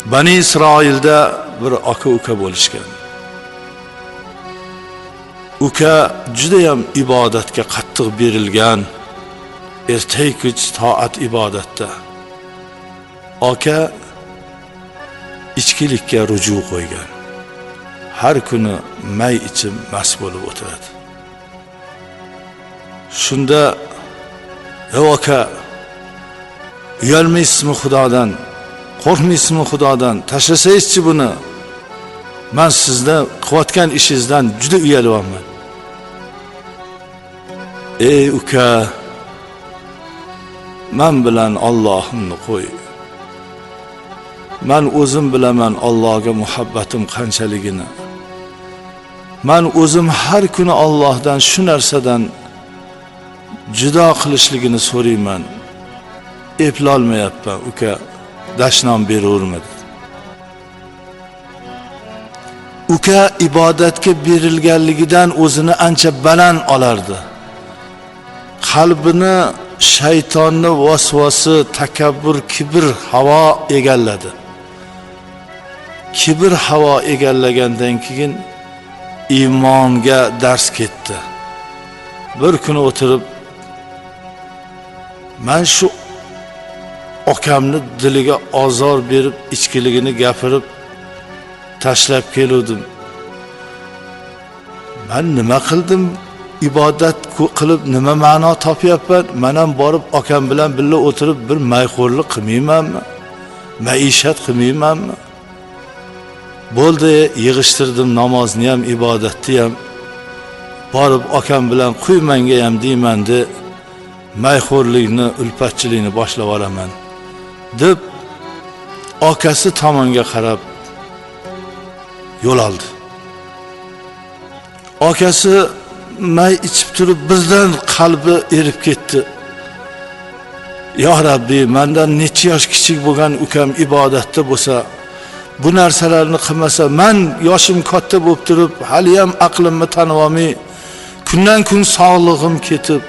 Bani İsroilda bir aka-uka bo'lishgan. Uka juda ham ibodatga qattiq berilgan, ertak-kech toat ibodatda. Aka ichkilikka ruju qo'ygan. Har kuni may ichib mast bo'lib o'tiradi. Shunda aka, uyalmaysizmi Xudodan? Qo'rqmaysizmi Xudodan? Tashlasangizchi buni. Men sizdan qilayotgan ishingizdan juda uyalyapman. Ey uka, men bilan Allohimni qo'y. Men o'zim bilaman Allohga muhabbatim qanchaligini. Men o'zim har kuni Allohdan shu narsadan judo qilishligini so'rayman. Eplolmayapman uka, dashnom beravermadi. Uka ibodatga berilganligidan o'zini ancha baland olardi. Qalbini shaytonning vasvasi, takabbur, kibr havo egalladi. Kibr havo egallagandan keyin iymonga dars ketdi. Bir kuni o'tirib, men shu okamni diliga azor berib, ichkiligini gapirib tashlab keldim. Men nima qildim? Ibodat qilib nima ma'no topyapman? Men ham borib akam bilan birga o'tirib bir mayxo'rlik qilmaymanmi? Maishat qilmaymanmi? Bo'ldi, yig'ishtirdim namozni ham, ibodatni ham. Borib akam bilan qo'y menga ham deymandi. Mayxo'rlikni, ulfatchilikni boshlab olaman deb akasi tomonga qarab yo'l oldi. Akasi may ichib turib birdan qalbi erib ketdi. Ya Rabbi, mendan necha yosh kichik bo'lgan ukam ibodatda bo'lsa, bu narsalarni qilmasa, men yoshim katta bo'lib turib, hali ham aqlimni tanib olmay, kundan kun sog'lig'im ketib,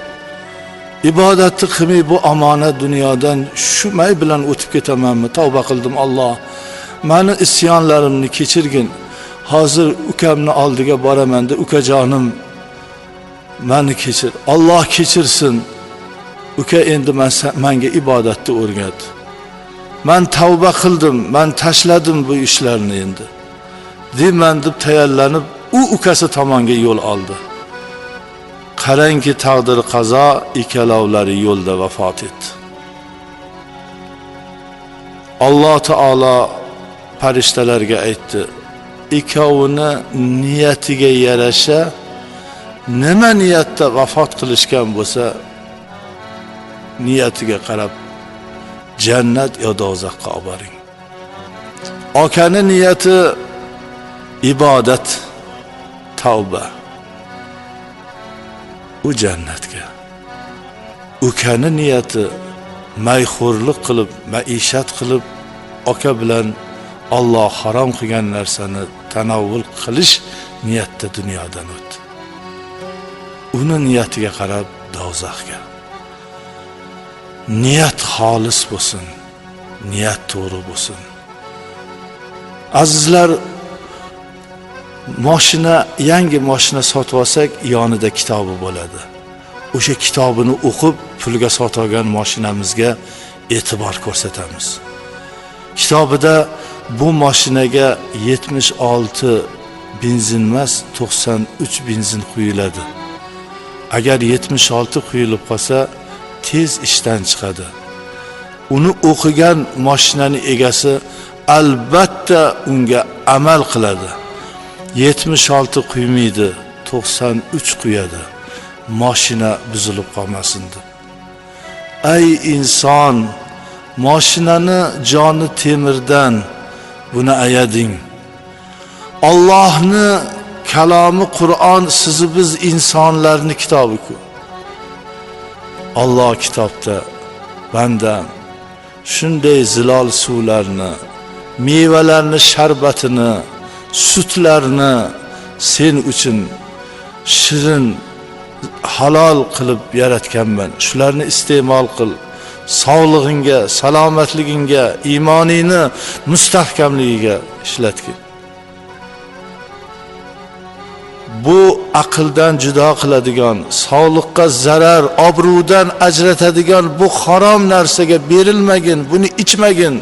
ibodatni qilmay bu omonat dunyodan shu may bilan o'tib ketamanmi? Tavba qildim, Alloh, meni isyonlarimni kechirgin. Hozir ukamni oldiga boraman deb, ukajonim, meni kechir. Alloh kechirsin. Uka endi menga ibodatni o'rgat. Men tavba qildim, men tashladim bu ishlarni endi. Deyman deb tayyorlanib, u ukasi tomonga yo'l oldi. Qarangki, taqdir qazo, ikkalovlari yo'lda vafot etdi. Alloh taolo farishtalarga aytdi: ikkovini niyatiga yarasha nima niyatda vafot qilishgan bo'lsa, niyatiga qarab jannat yo do'zaxga olib boring. Akani niyati ibodat, tavba, u jannatga. Ukani niyati mayxo'rlik qilib, maishat qilib, aka bilan Alloh harom qilgan narsani tanovvul qilish niyatda dunyodan o'tdi. Uni niyatiga qarab do'zaxga. Niyat xolis bo'lsin, niyat to'g'ri bo'lsin. Azizlar, yangi mashina sotib olsak, yonida kitobi bo'ladi. O'sha kitobini o'qib, pulga sotgan mashinamizga e'tibor ko'rsatamiz. Kitobida bu mashinaga 76 benzin emas, 93 benzin quyiladi. Agar 76 quyilib qolsa, tez ishdan chiqadi. Uni o'qigan mashinaning egasi albatta unga amal qiladi. 76 quymaydi, 93 quyadi. Mashina buzilib qolmasin deb. Ey inson, mashinani joni temirdan, buni ayading. Allohni kalomi Qur'on sizni biz insonlarning kitobi-ku. Alloh kitobda bandam shunday zilol suvlarni, mevalarni sharbatini, sutlarni sen uchun shirin halol qilib yaratganman. Shularni iste'mol qil. sog'lig'ingga, salomatligingga, iymoningni mustahkamligiga ishlatgin. Bu aqldan judo qiladigan, sog'liqqa zarar, obro'dan ajratadigan bu harom narsaga berilmagin, buni ichmagin.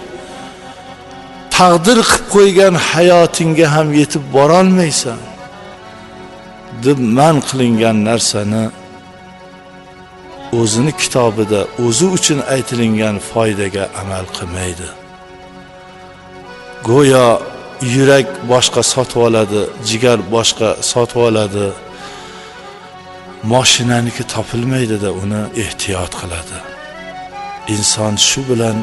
Taqdir qilib qo'ygan hayotingga ham yetib borolmaysan deb man qilingan narsani o'zini kitobida o'zi uchun aytilingan foydaga amal qilmaydi. Go'yo yurak boshqa sotib oladi, jigar boshqa sotib oladi. Mashinaniki topilmaydi-da, uni ehtiyot qiladi. Inson shu bilan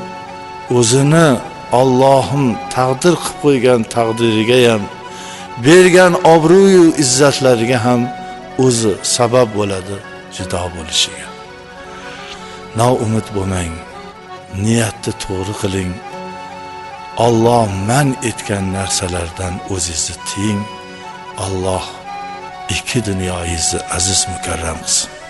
o'zini Allohim taqdir qilib qo'ygan taqdiriga ham, bergan obro'yu izzatlariga ham o'zi sabab bo'ladi judo bo'lishiga. Noumid bo'lmang. Niyatni to'g'ri qiling. Alloh man etgan narsalardan o'zingizni tiying. Alloh ikki dunyoyingizni aziz mukarram qilsin.